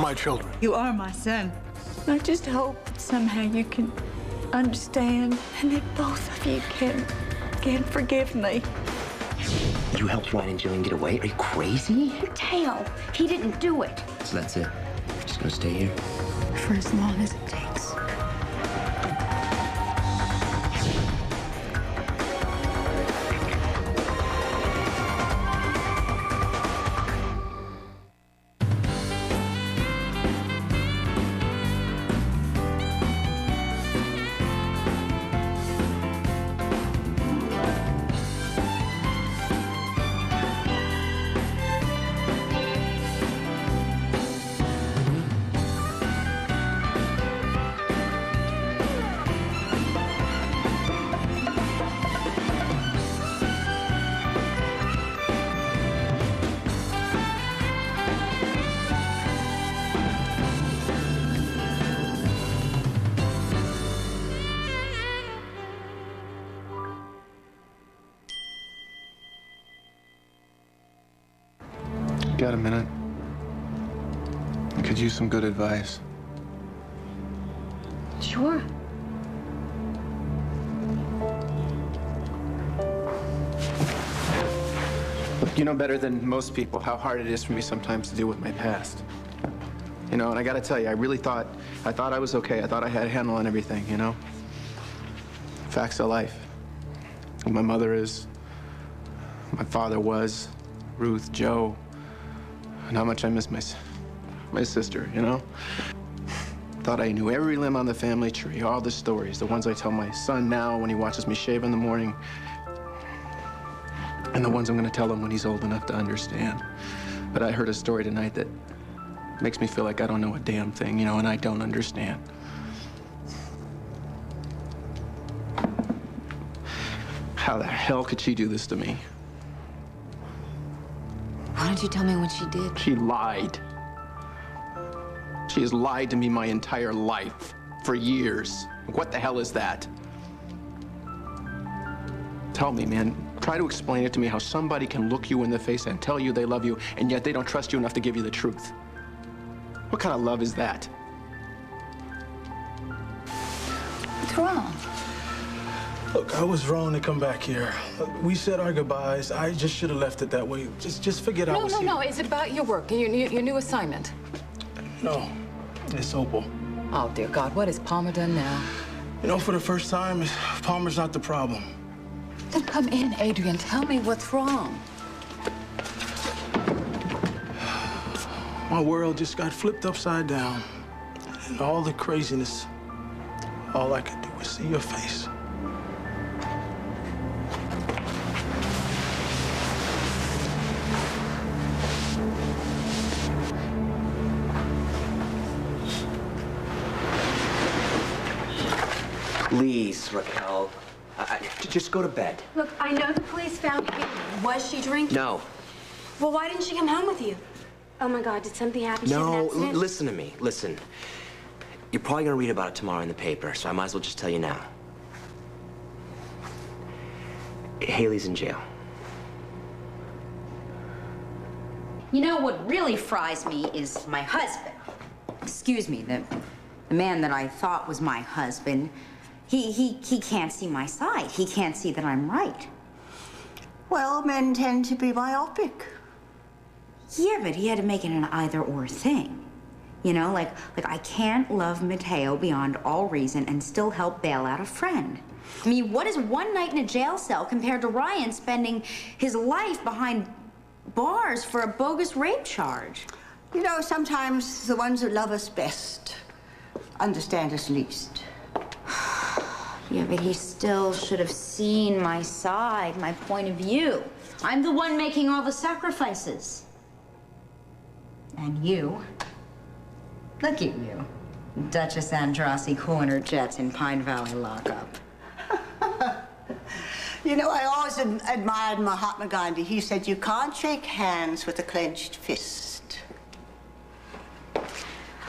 my children. You are my son. I just hope that somehow you can understand and that both of you can forgive me. You helped Ryan and Jillian get away? Are you crazy? Mateo, he didn't do it. So that's it. You're just gonna stay here? For as long as it takes. Got a minute? I could use some good advice. Sure. Look, you know better than most people how hard it is for me sometimes to deal with my past. You know, and I gotta tell you, I thought I was okay. I thought I had a handle on everything, you know? Facts of life. Who my mother is, my father was, Ruth, Joe, and how much I miss my sister, you know? Thought I knew every limb on the family tree, all the stories, the ones I tell my son now when he watches me shave in the morning, and the ones I'm gonna tell him when he's old enough to understand. But I heard a story tonight that makes me feel like I don't know a damn thing, you know, and I don't understand. How the hell could she do this to me? Why don't you tell me what she did? She lied. She has lied to me my entire life, for years. What the hell is that? Tell me, man. Try to explain it to me how somebody can look you in the face and tell you they love you, and yet they don't trust you enough to give you the truth. What kind of love is that? What's wrong? Look, I was wrong to come back here. Look, we said our goodbyes. I just should have left it that way. Just forget I was here. No. It's about your work, your new assignment. No, it's Opal. Oh, dear God, what has Palmer done now? You know, for the first time, Palmer's not the problem. Then come in, Adrian. Tell me what's wrong. My world just got flipped upside down. And all the craziness, all I could do was see your face. Please, Raquel. Just go to bed. Look, I know the police found Haley. Was she drinking? No. Well, why didn't she come home with you? Oh, my God, did something happen? No, listen to me. Listen. You're probably going to read about it tomorrow in the paper, so I might as well just tell you now. Haley's in jail. You know what really fries me is my husband. Excuse me, the man that I thought was my husband. He can't see my side. He can't see that I'm right. Well, men tend to be myopic. Yeah, but he had to make it an either-or thing. You know, like I can't love Mateo beyond all reason and still help bail out a friend. I mean, what is one night in a jail cell compared to Ryan spending his life behind bars for a bogus rape charge? You know, sometimes the ones who love us best understand us least. Yeah, but he still should have seen my side, my point of view. I'm the one making all the sacrifices. And you, look at you, Duchess Andrassi cooling her jets in Pine Valley lockup. You know, I always admired Mahatma Gandhi. He said, you can't shake hands with a clenched fist.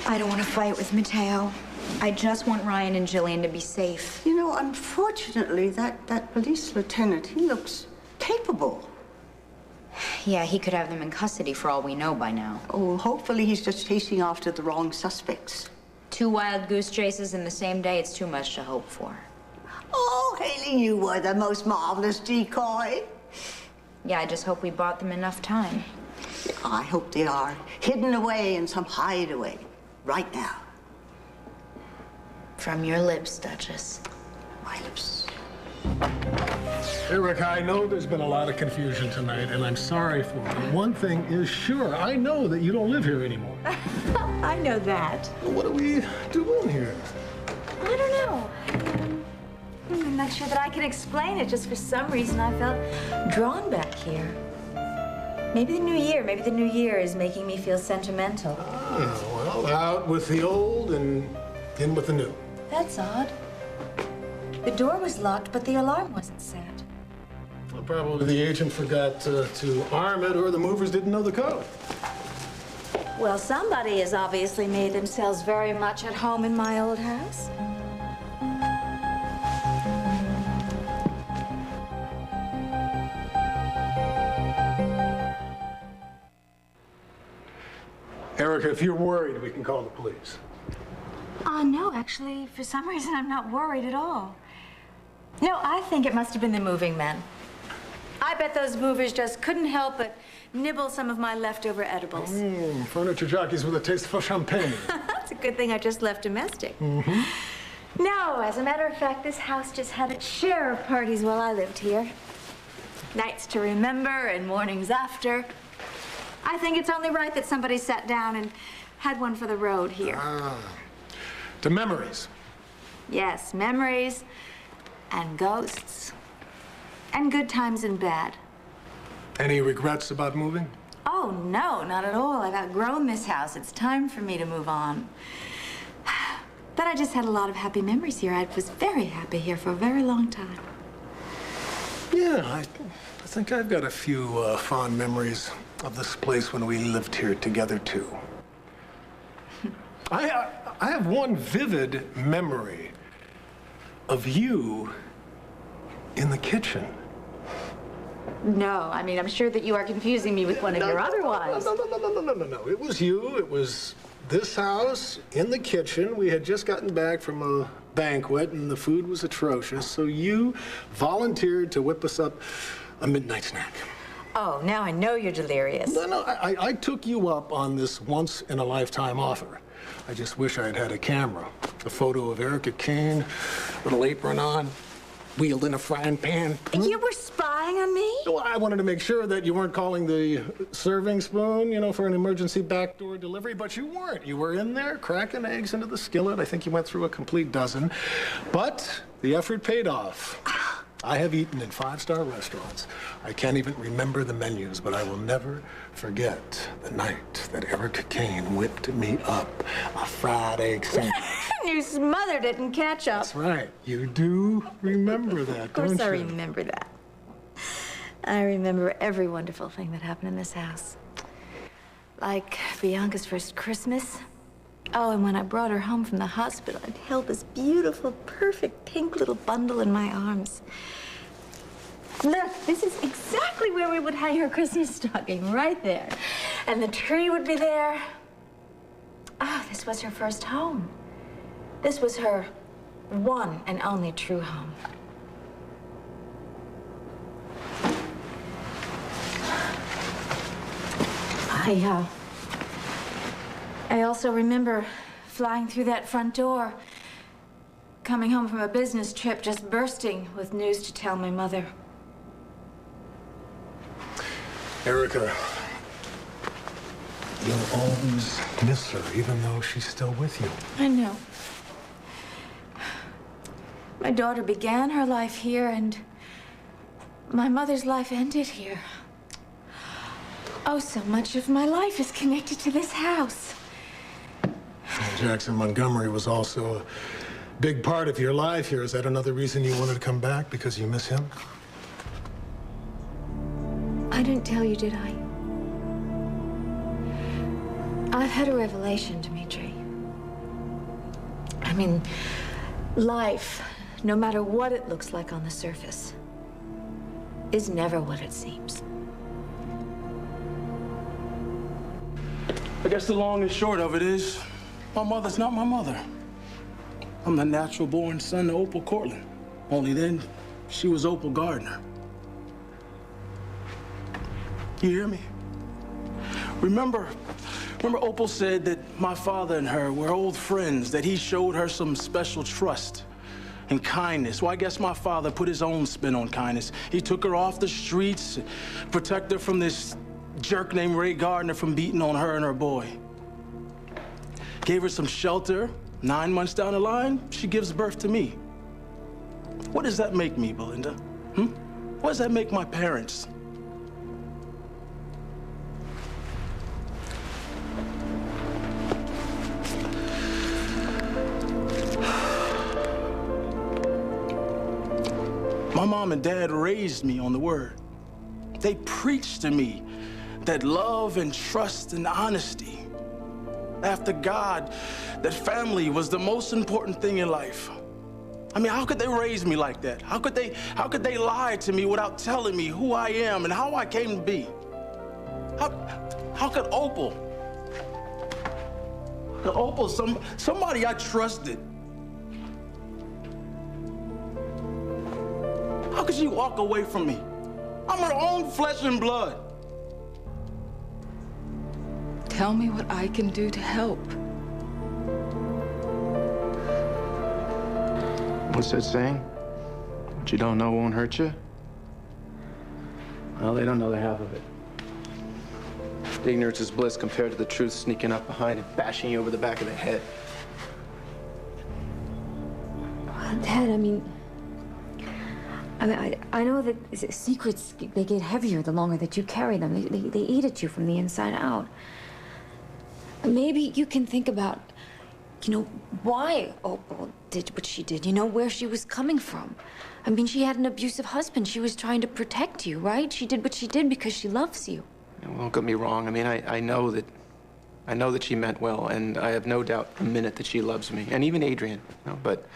I don't want to fight with Mateo. I just want Ryan and Jillian to be safe. You know, unfortunately, that police lieutenant, he looks capable. Yeah, he could have them in custody for all we know by now. Oh, hopefully he's just chasing after the wrong suspects. 2 wild goose chases in the same day, it's too much to hope for. Oh, Haley, you were the most marvelous decoy. Yeah, I just hope we bought them enough time. I hope they are hidden away in some hideaway right now. From your lips, Duchess. My lips. Erica, I know there's been a lot of confusion tonight, and I'm sorry for it. But one thing is sure, I know that you don't live here anymore. I know that. Well, what are we doing here? I don't know. I'm not sure that I can explain it. Just for some reason, I felt drawn back here. Maybe the new year is making me feel sentimental. Oh, well, out with the old and in with the new. That's odd. The door was locked, but the alarm wasn't set. Well, probably the agent forgot to arm it, or the movers didn't know the code. Well, somebody has obviously made themselves very much at home in my old house. Erica, if you're worried, we can call the police. No, actually, for some reason, I'm not worried at all. No, I think it must have been the moving men. I bet those movers just couldn't help but nibble some of my leftover edibles. Furniture jockeys with a taste for champagne. It's a good thing I just left domestic. No, as a matter of fact, this house just had its share of parties while I lived here. Nights to remember and mornings after. I think it's only right that somebody sat down and had one for the road here. To memories. Yes, memories and ghosts and good times and bad. Any regrets about moving? Oh, no, not at all. I've outgrown this house. It's time for me to move on. But I just had a lot of happy memories here. I was very happy here for a very long time. Yeah, I think I've got a few fond memories of this place when we lived here together, too. I have one vivid memory of you in the kitchen. No, I mean, I'm sure that you are confusing me with one of your other wives. No. It was you. It was this house in the kitchen. We had just gotten back from a banquet, and the food was atrocious, so you volunteered to whip us up a midnight snack. Oh, now I know you're delirious. No, I took you up on this once-in-a-lifetime offer. I just wish I had had a camera. A photo of Erica Kane, little apron on, wielding a frying pan. You were spying on me? Well, I wanted to make sure that you weren't calling the serving spoon, you know, for an emergency backdoor delivery, but you weren't. You were in there cracking eggs into the skillet. I think you went through a complete dozen. But the effort paid off. I have eaten in 5-star restaurants. I can't even remember the menus, but I will never forget the night that Erica Kane whipped me up a fried egg sandwich. You smothered it in ketchup. That's right. You do remember that, don't you? Of course I remember that. I remember every wonderful thing that happened in this house. Like Bianca's first Christmas. Oh, and when I brought her home from the hospital, I'd held this beautiful, perfect pink little bundle in my arms. Look, this is exactly where we would hang her Christmas stocking, right there. And the tree would be there. Ah, this was her first home. This was her one and only true home. I also remember flying through that front door, coming home from a business trip, just bursting with news to tell my mother. Erica, you'll always miss her, even though she's still with you. I know. My daughter began her life here, and my mother's life ended here. Oh, so much of my life is connected to this house. Jackson Montgomery was also a big part of your life here. Is that another reason you wanted to come back, because you miss him? I didn't tell you, did I? I've had a revelation, Dmitri. I mean, life, no matter what it looks like on the surface, is never what it seems. I guess the long and short of it is, my mother's not my mother. I'm the natural-born son of Opal Cortland. Only then, she was Opal Gardner. You hear me? Remember Opal said that my father and her were old friends, that he showed her some special trust and kindness. Well, I guess my father put his own spin on kindness. He took her off the streets, protected her from this jerk named Ray Gardner from beating on her and her boy. Gave her some shelter. 9 months down the line, she gives birth to me. What does that make me, Belinda? What does that make my parents? My mom and dad raised me on the word. They preached to me that love and trust and honesty, after God, that family was the most important thing in life. I mean, how could they raise me like that? How could they lie to me without telling me who I am and how I came to be? How could Opal, somebody I trusted, how could she walk away from me? I'm her own flesh and blood. Tell me what I can do to help. What's that saying? What you don't know won't hurt you? Well, they don't know the half of it. Ignorance is bliss compared to the truth sneaking up behind and bashing you over the back of the head. Dad, I know that secrets, they get heavier the longer that you carry them. They eat at you from the inside out. Maybe you can think about, why Opal did what she did, where she was coming from. I mean, she had an abusive husband. She was trying to protect you, right? She did what she did because she loves you. Well, don't get me wrong. I mean, I know that she meant well, and I have no doubt a minute that she loves me, and even Adrian, but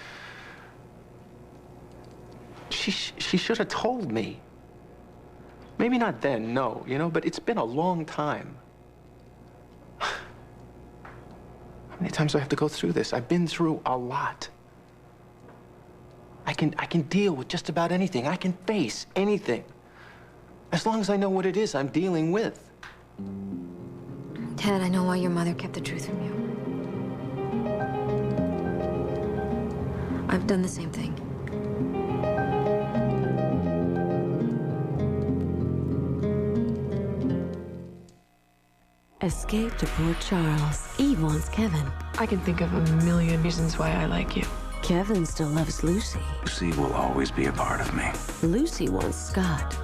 she should have told me. Maybe not then, no, but it's been a long time. How many times do I have to go through this? I've been through a lot. I can deal with just about anything. I can face anything. As long as I know what it is I'm dealing with. Ted, I know why your mother kept the truth from you. I've done the same thing. Escape to Port Charles. Eve wants Kevin. I can think of a million reasons why I like you. Kevin still loves Lucy. Lucy will always be a part of me. Lucy wants Scott.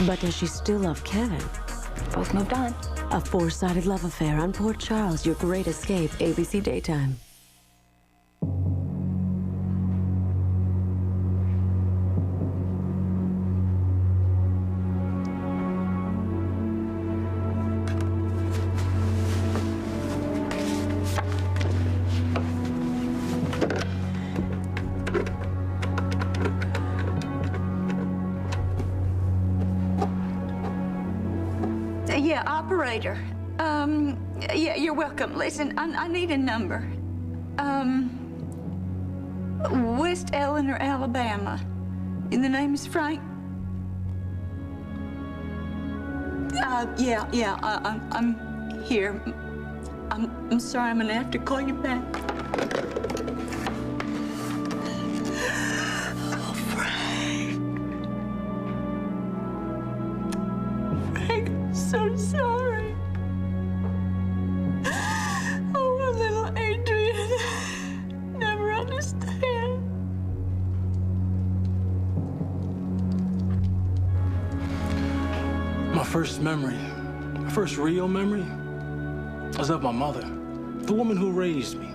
But does she still love Kevin? Both moved on. A four-sided love affair on Port Charles. Your great escape. ABC Daytime. Yeah, operator. Yeah, you're welcome. Listen, I need a number. West Eleanor, Alabama. And the name is Frank? Yeah, I'm here. I'm sorry, I'm gonna have to call you back. Oh, Frank. Frank, I'm so sorry. Oh, little Adrian. Never understand. My first memory, my first real memory, was of my mother, the woman who raised me.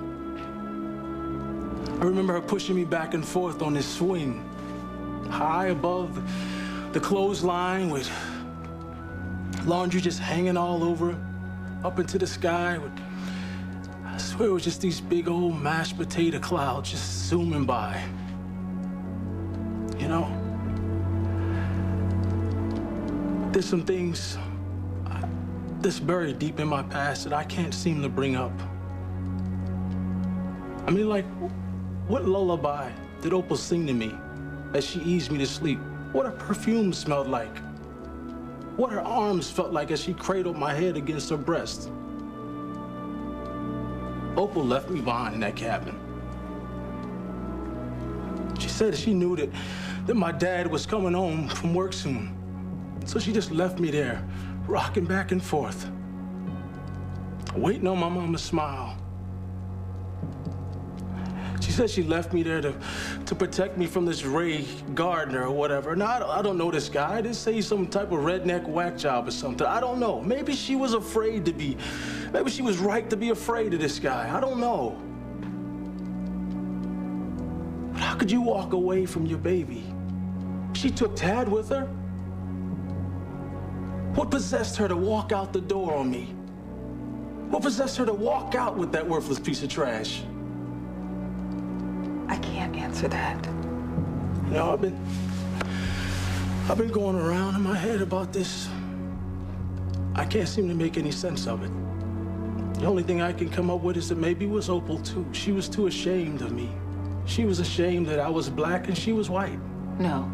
I remember her pushing me back and forth on this swing, high above the clothesline with laundry just hanging all over, up into the sky. I swear it was just these big old mashed potato clouds just zooming by. You know? There's that's buried deep in my past that I can't seem to bring up. I mean, like, what lullaby did Opal sing to me as she eased me to sleep? What her perfume smelled like? What her arms felt like as she cradled my head against her breast? Opal left me behind in that cabin. She said she knew that my dad was coming home from work soon. So she just left me there, rocking back and forth, waiting on my mama's smile. She said she left me there to protect me from this Ray Gardner or whatever. Now, I don't know this guy. They say he's some type of redneck whack job or something. I don't know. Maybe she was afraid to be, maybe she was right to be afraid of this guy. I don't know. But how could you walk away from your baby? She took Tad with her. What possessed her to walk out the door on me? What possessed her to walk out with that worthless piece of trash? I can't answer that. You know, I've been going around in my head about this. I can't seem to make any sense of it. The only thing I can come up with is that maybe it was Opal too. She was too ashamed of me. She was ashamed that I was black and she was white. No,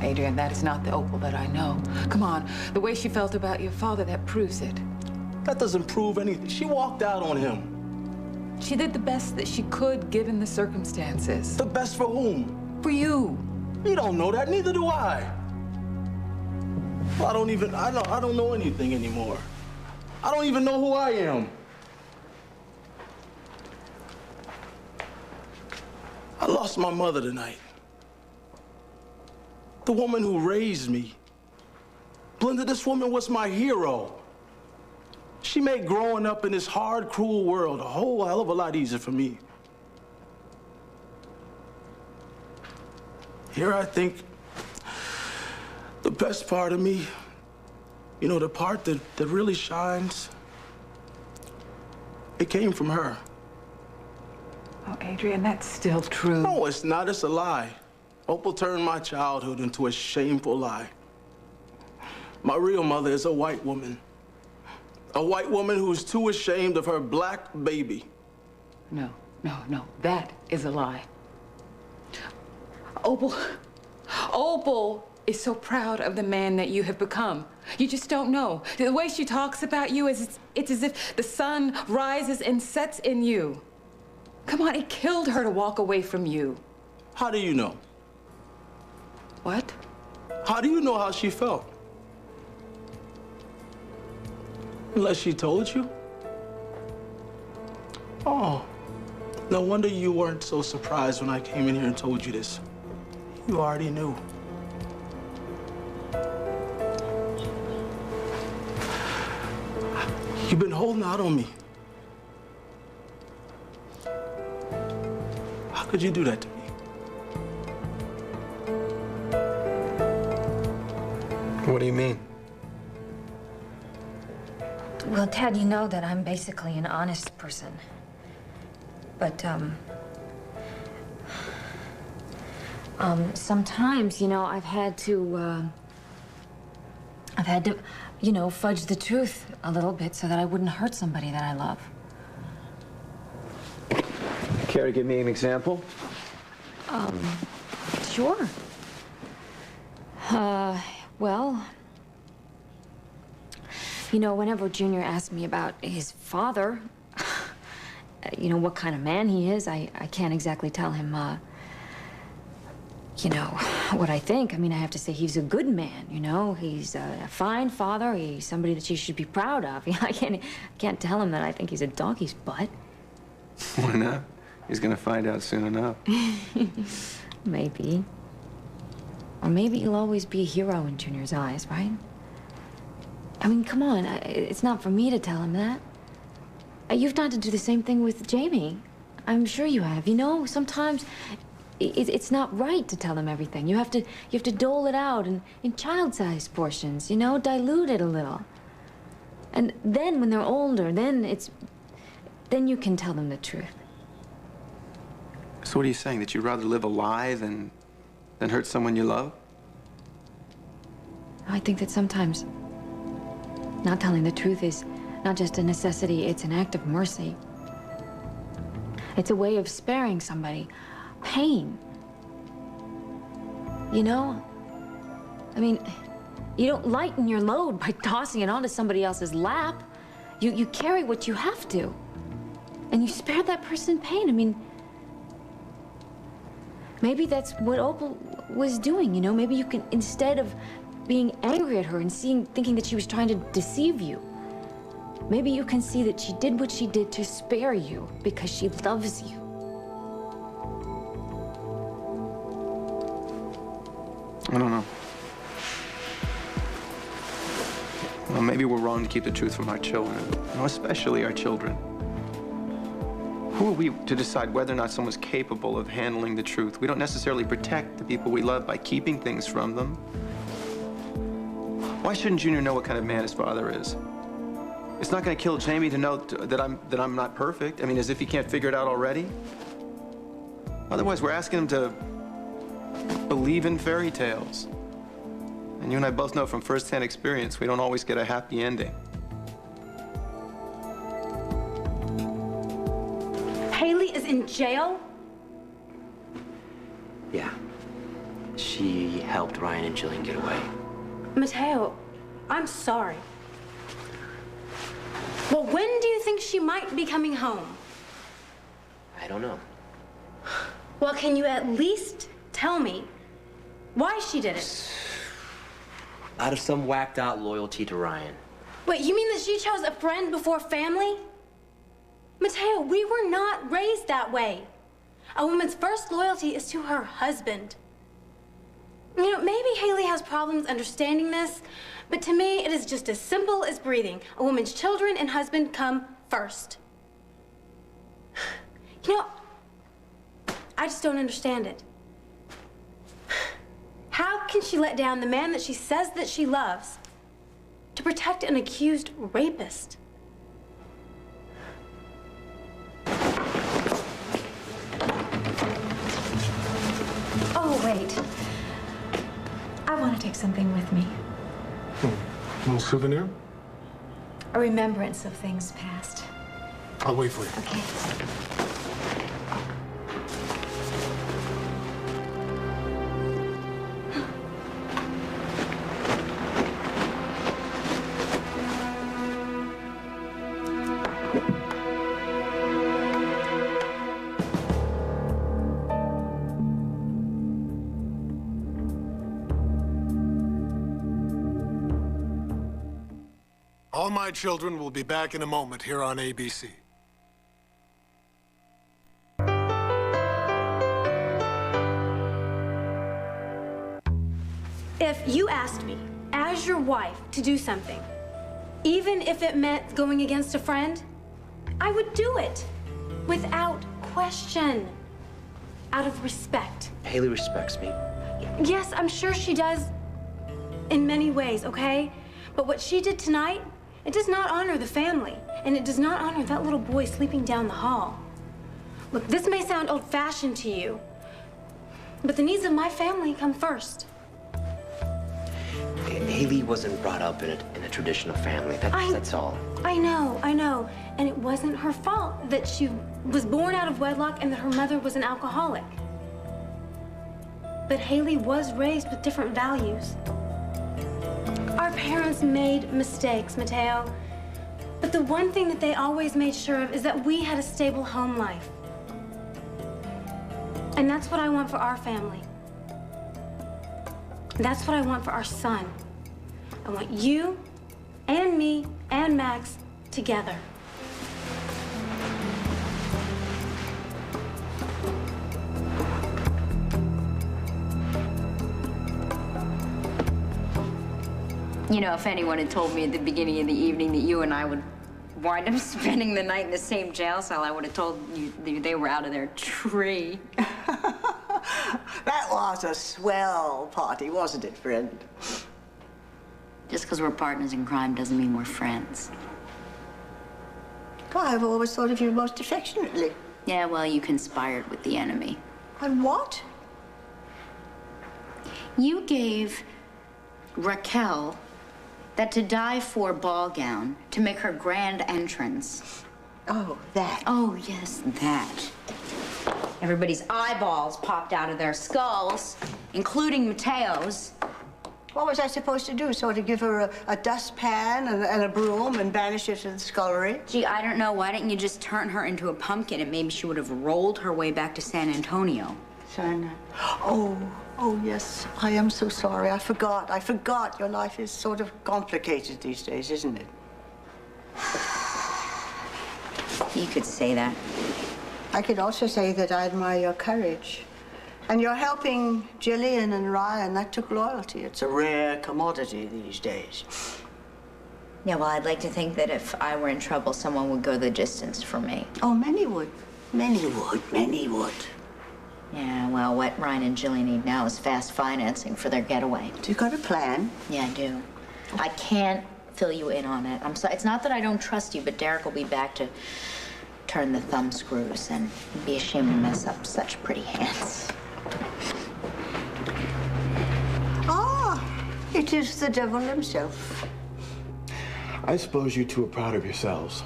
Adrian, that is not the Opal that I know. Come on, the way she felt about your father, that proves it. That doesn't prove anything. She walked out on him. She did the best that she could given the circumstances. The best for whom? For you. You don't know that, neither do I. Well, I don't know anything anymore. I don't even know who I am. I lost my mother tonight. The woman who raised me. Glenda, this woman was my hero. She made growing up in this hard, cruel world a whole hell of a lot easier for me. Here I think the best part of me, you know, the part that really shines, it came from her. Oh, Adrian, that's still true. No, it's not. It's a lie. Opal turned my childhood into a shameful lie. My real mother is a white woman. A white woman who's too ashamed of her black baby. No. That is a lie. Opal is so proud of the man that you have become. You just don't know. The way she talks about you is it's as if the sun rises and sets in you. Come on, it killed her to walk away from you. How do you know? What? How do you know how she felt? Unless she told you? Oh, no wonder you weren't so surprised when I came in here and told you this. You already knew. You've been holding out on me. How could you do that to me? What do you mean? Well, Tad, you know that I'm basically an honest person. But, sometimes, you know, I've had to, you know, fudge the truth a little bit so that I wouldn't hurt somebody that I love. Care to give me an example? Sure. Well, you know, whenever Junior asked me about his father, you know, what kind of man he is, I can't exactly tell him, you know, what I think. I mean, I have to say he's a good man, you know? He's a fine father. He's somebody that you should be proud of. I can't tell him that I think he's a donkey's butt. Why not? He's gonna find out soon enough. Maybe. Or maybe he'll always be a hero in Junior's eyes, right? I mean, come on. It's not for me to tell him that. You've tried to do the same thing with Jamie. I'm sure you have. You know, sometimes it's not right to tell him everything. You have to dole it out in child-sized portions, you know, dilute it a little. And then when they're older, then you can tell them the truth. So what are you saying? That you'd rather live a lie than hurt someone you love? I think that sometimes Not telling the truth is not just a necessity, it's an act of mercy. It's a way of sparing somebody pain. You know? I mean, you don't lighten your load by tossing it onto somebody else's lap. You carry what you have to. And you spare that person pain. I mean, maybe that's what Opal was doing, you know? Maybe you can, instead of being angry at her and thinking that she was trying to deceive you, maybe you can see that she did what she did to spare you because she loves you. I don't know. Well, maybe we're wrong to keep the truth from our children, you know, especially our children. Who are we to decide whether or not someone's capable of handling the truth? We don't necessarily protect the people we love by keeping things from them. Why shouldn't Junior know what kind of man his father is? It's not going to kill Jamie to know that I'm not perfect. I mean, as if he can't figure it out already. Otherwise, we're asking him to believe in fairy tales. And you and I both know from first-hand experience, we don't always get a happy ending. Haley is in jail? Yeah. She helped Ryan and Jillian get away. Mateo, I'm sorry. Well, when do you think she might be coming home? I don't know. Well, can you at least tell me why she did it? Out of some whacked out loyalty to Ryan. Wait, you mean that she chose a friend before family? Mateo, we were not raised that way. A woman's first loyalty is to her husband. You know, maybe Haley has problems understanding this, but to me, it is just as simple as breathing. A woman's children and husband come first. You know, I just don't understand it. How can she let down the man that she says that she loves to protect an accused rapist? Oh, wait. I want to take something with me. A little souvenir? A remembrance of things past. I'll wait for you. Okay. All My Children will be back in a moment here on ABC. If you asked me, as your wife, to do something, even if it meant going against a friend, I would do it without question, out of respect. Haley respects me. Yes, I'm sure she does in many ways, okay? But what she did tonight, it does not honor the family, and it does not honor that little boy sleeping down the hall. Look, this may sound old-fashioned to you, but the needs of my family come first. Haley wasn't brought up in a traditional family. That's all. I know. And it wasn't her fault that she was born out of wedlock and that her mother was an alcoholic. But Haley was raised with different values. Our parents made mistakes, Mateo. But the one thing that they always made sure of is that we had a stable home life. And that's what I want for our family. That's what I want for our son. I want you and me and Max together. You know, if anyone had told me at the beginning of the evening that you and I would wind up spending the night in the same jail cell, I would have told you they were out of their tree. That was a swell party, wasn't it, friend? Just because we're partners in crime doesn't mean we're friends. I've always thought of you most affectionately. Yeah, well, you conspired with the enemy. And what? You gave Raquel That to die for ball gown, to make her grand entrance. Oh, that. Oh, yes, that. Everybody's eyeballs popped out of their skulls, including Mateo's. What was I supposed to do? Sort of give her a dustpan and a broom and banish her to the scullery? Gee, I don't know. Why didn't you just turn her into a pumpkin and maybe she would have rolled her way back to San Antonio? Oh, yes. I am so sorry. I forgot. Your life is sort of complicated these days, isn't it? You could say that. I could also say that I admire your courage. And you're helping Jillian and Ryan. That took loyalty. It's a rare commodity these days. Yeah, well, I'd like to think that if I were in trouble, someone would go the distance for me. Oh, many would. Many would. Many would. Yeah, well, what Ryan and Jillian need now is fast financing for their getaway. Do you got a plan? Yeah, I do. I can't fill you in on it. I'm sorry. It's not that I don't trust you, but Derek will be back to turn the thumb screws, and he'd be ashamed to mess up such pretty hands. Ah, it is the devil himself. I suppose you two are proud of yourselves.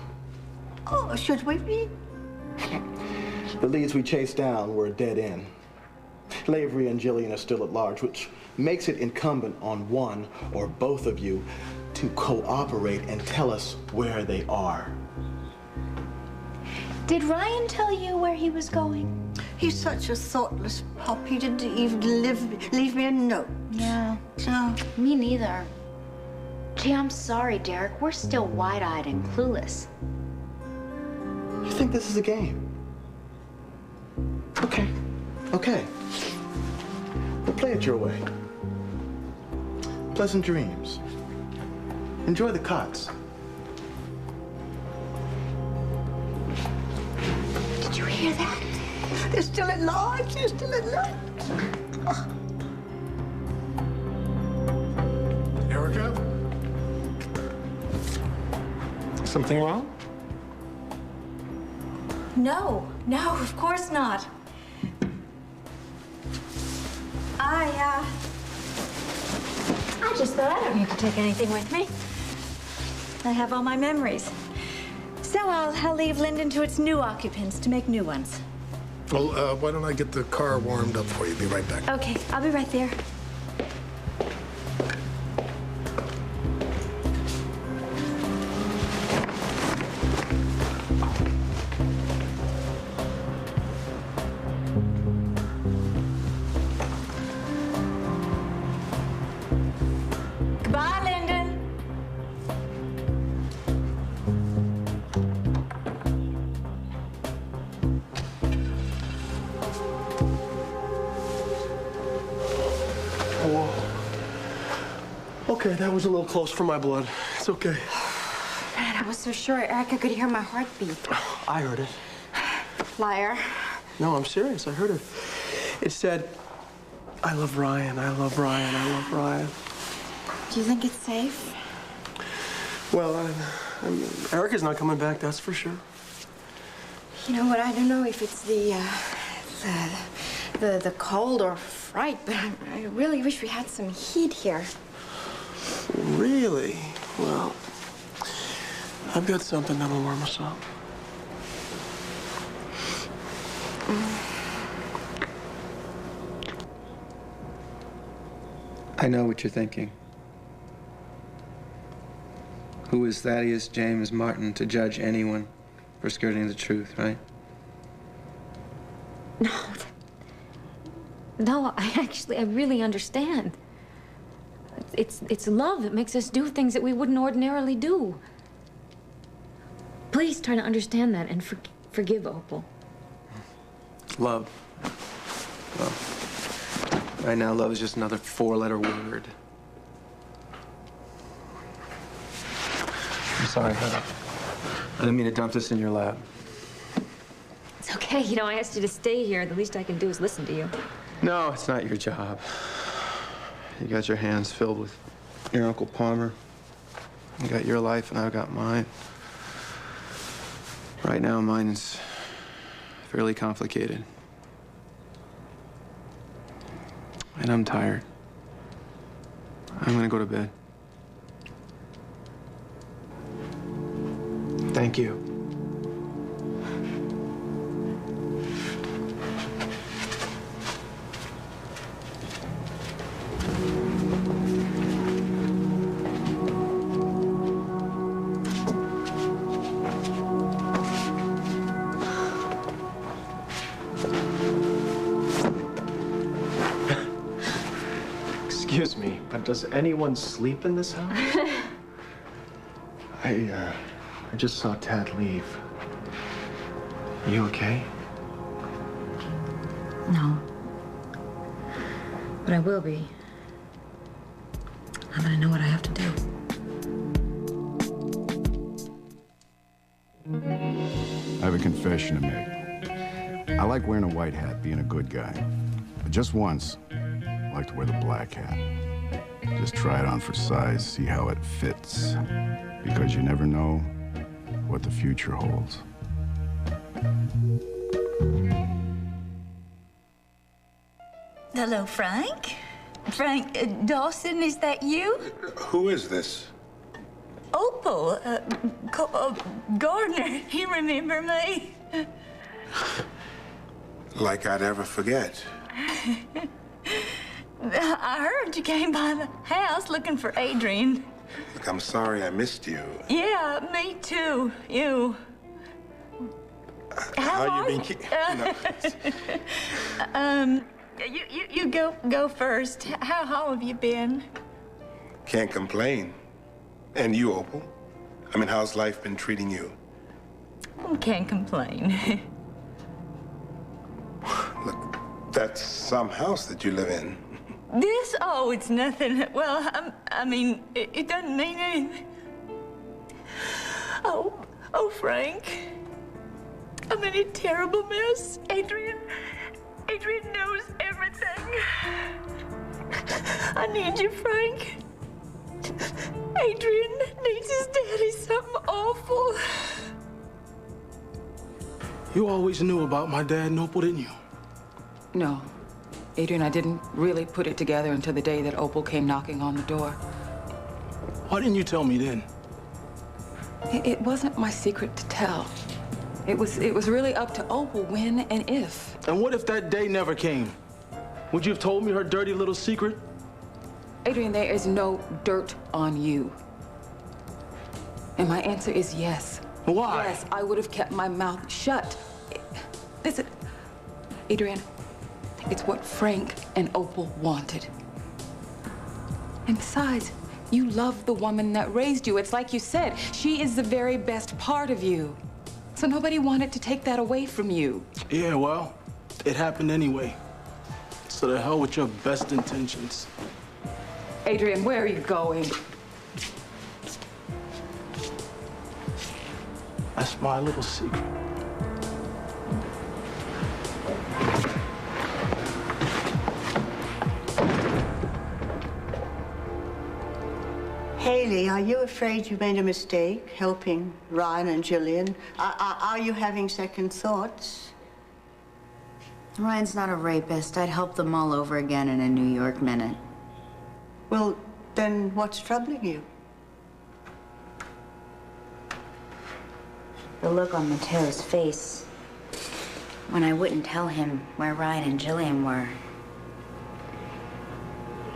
Oh, should we be? The leads we chased down were a dead end. Lavery and Jillian are still at large, which makes it incumbent on one or both of you to cooperate and tell us where they are. Did Ryan tell you where he was going? He's such a thoughtless pup. He didn't even leave me a note. Yeah. No. Me neither. Gee, I'm sorry, Derek. We're still wide-eyed and clueless. You think this is a game? Okay. We'll play it your way. Pleasant dreams. Enjoy the cots. Did you hear that? They're still at large. They're still at large. Erica? Something wrong? No, of course not. I just thought I don't need to take anything with me. I have all my memories. So I'll leave Linden to its new occupants to make new ones. Well, why don't I get the car warmed up for you? Be right back. Okay, I'll be right there. Goodbye, Linden. Okay, that was a little close for my blood. It's okay. Man, I was so sure Erica could hear my heartbeat. I heard it. Liar. No, I'm serious. I heard it. It said, I love Ryan, I love Ryan, I love Ryan. Do you think it's safe? Well, I mean, Erica's not coming back, that's for sure. You know what? I don't know if it's the cold or fright, but I really wish we had some heat here. Really? Well, I've got something that'll warm us up. I know what you're thinking. Who is Thaddeus James Martin to judge anyone for skirting the truth, right? No, I really understand. It's love that makes us do things that we wouldn't ordinarily do. Please try to understand that and forgive Opal. Love. Well, right now, love is just another four-letter word. I'm sorry, Heather. I didn't mean to dump this in your lap. It's okay. You know, I asked you to stay here. The least I can do is listen to you. No, it's not your job. You got your hands filled with your Uncle Palmer. You got your life, and I've got mine. Right now, mine is fairly complicated. And I'm tired. I'm gonna go to bed. Thank you. Excuse me, but does anyone sleep in this house? I just saw Tad leave. You okay? No. But I will be. I'm gonna know what I have to do. I have a confession to make. I like wearing a white hat, being a good guy. But just once, I like to wear the black hat. Just try it on for size, see how it fits. Because you never know what the future holds. Hello, Frank. Frank Dawson, is that you? Who is this? Opal, Gardner. You remember me? Like I'd ever forget. I heard you came by the house looking for Adrian. Look, I'm sorry I missed you. Yeah, me too. You. How you been? No. You go first. How have you been? Can't complain. And you, Opal? I mean, how's life been treating you? Can't complain. Look, that's some house that you live in. This? Oh, it's nothing. Well, I mean, it doesn't mean anything. Oh, Frank. I'm in a terrible mess. Adrian knows everything. I need you, Frank. Adrian needs his daddy something awful. You always knew about my dad, Opal, didn't you? No. Adrian, I didn't really put it together until the day that Opal came knocking on the door. Why didn't you tell me then? It wasn't my secret to tell. It was really up to Opal when and if. And what if that day never came? Would you have told me her dirty little secret? Adrian, there is no dirt on you. And my answer is yes. Why? Yes, I would have kept my mouth shut. Listen, Adrian, it's what Frank and Opal wanted. And besides, you love the woman that raised you. It's like you said, she is the very best part of you. So nobody wanted to take that away from you. Yeah, well, it happened anyway. So the hell with your best intentions. Adrian, where are you going? That's my little secret. Haley, are you afraid you made a mistake helping Ryan and Jillian? Are you having second thoughts? Ryan's not a rapist. I'd help them all over again in a New York minute. Well, then what's troubling you? The look on Mateo's face when I wouldn't tell him where Ryan and Jillian were.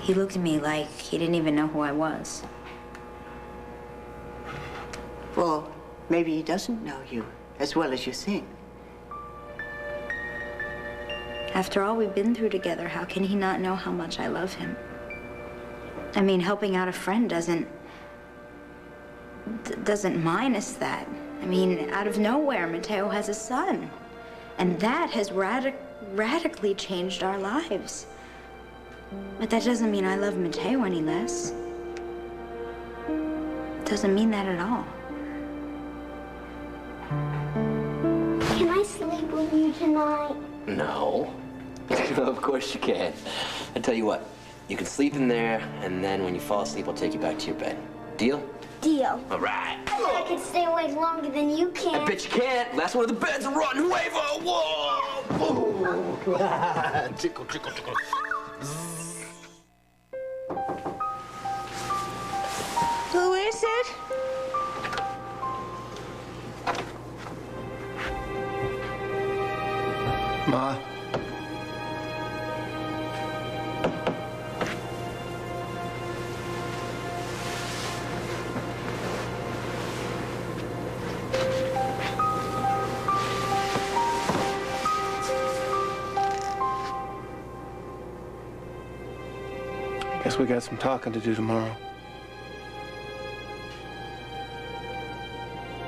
He looked at me like he didn't even know who I was. Well, maybe he doesn't know you as well as you think. After all we've been through together, how can he not know how much I love him? I mean, helping out a friend doesn't minus that. I mean, out of nowhere, Mateo has a son. And that has radically changed our lives. But that doesn't mean I love Mateo any less. It doesn't mean that at all. Can I sleep with you tonight? No. Of course you can. I tell you what, you can sleep in there, and then when you fall asleep, I'll take you back to your bed. Deal? Deal. All right. I thought I could stay awake longer than you can. I bet you can't. Last one of the beds, run, wave, whoa! Tickle, tickle, tickle. Who is it? Ma. Guess we got some talking to do tomorrow.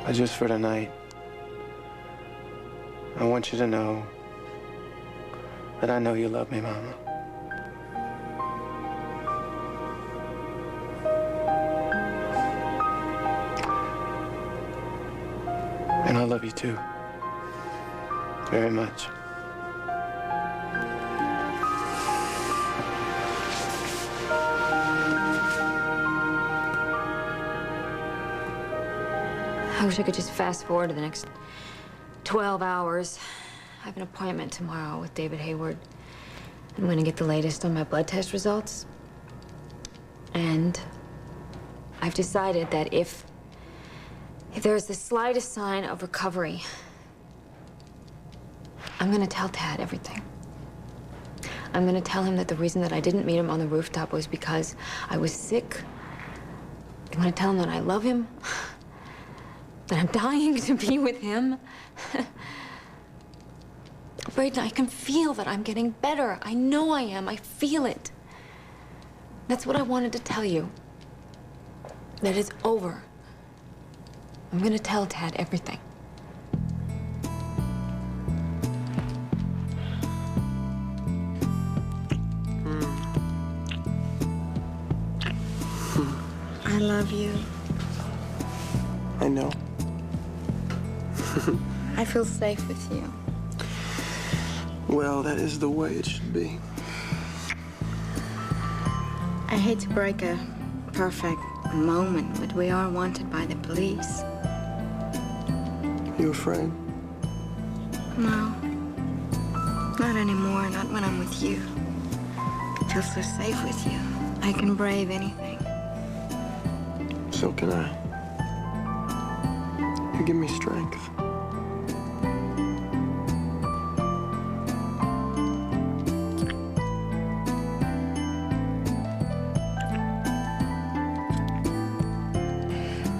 But just for tonight, I want you to know that I know you love me, Mama. And I love you too. Very much. I wish I could just fast forward to the next 12 hours. I have an appointment tomorrow with David Hayward. I'm gonna get the latest on my blood test results. And I've decided that if there's the slightest sign of recovery, I'm gonna tell Tad everything. I'm gonna tell him that the reason that I didn't meet him on the rooftop was because I was sick. I'm gonna tell him that I love him, that I'm dying to be with him. Braden, I can feel that I'm getting better. I know I am. I feel it. That's what I wanted to tell you. That it's over. I'm gonna tell Tad everything. I love you. I know. I feel safe with you. Well, that is the way it should be. I hate to break a perfect moment, but we are wanted by the police. You afraid? No. Not anymore, not when I'm with you. I feel so safe with you. I can brave anything. So can I. You give me strength.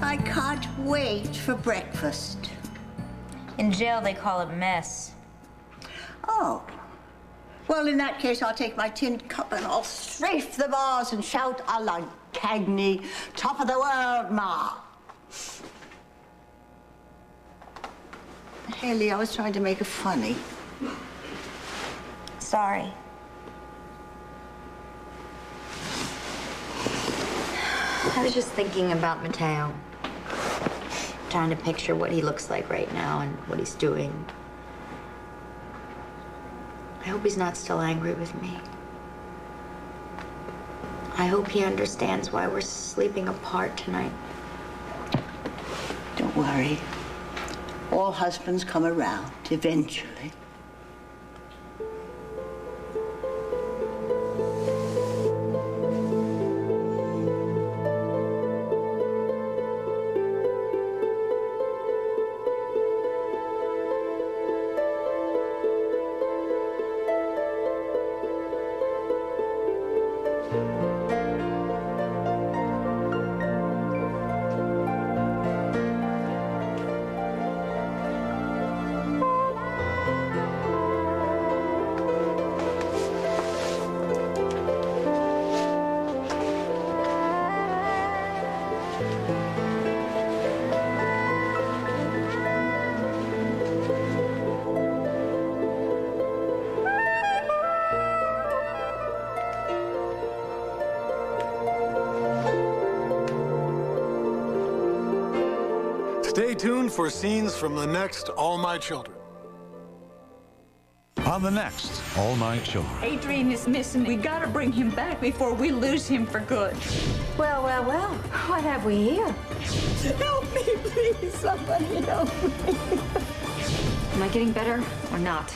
I can't wait for breakfast. In jail, they call it mess. Oh. Well, in that case, I'll take my tin cup and I'll strafe the bars and shout a la Cagney, top of the world, Ma. Haley, I was trying to make it funny. Sorry. I was just thinking about Mateo. Trying to picture what he looks like right now and what he's doing. I hope he's not still angry with me. I hope he understands why we're sleeping apart tonight. Don't worry. All husbands come around eventually. Stay tuned for scenes from the next All My Children. On the next All My Children. Adrian is missing. We gotta bring him back before we lose him for good. Well, well, well. What have we here? Help me, please. Somebody help me. Am I getting better or not?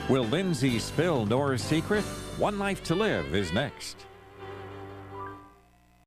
Will Lindsay spill Nora's secret? One Life to Live is next.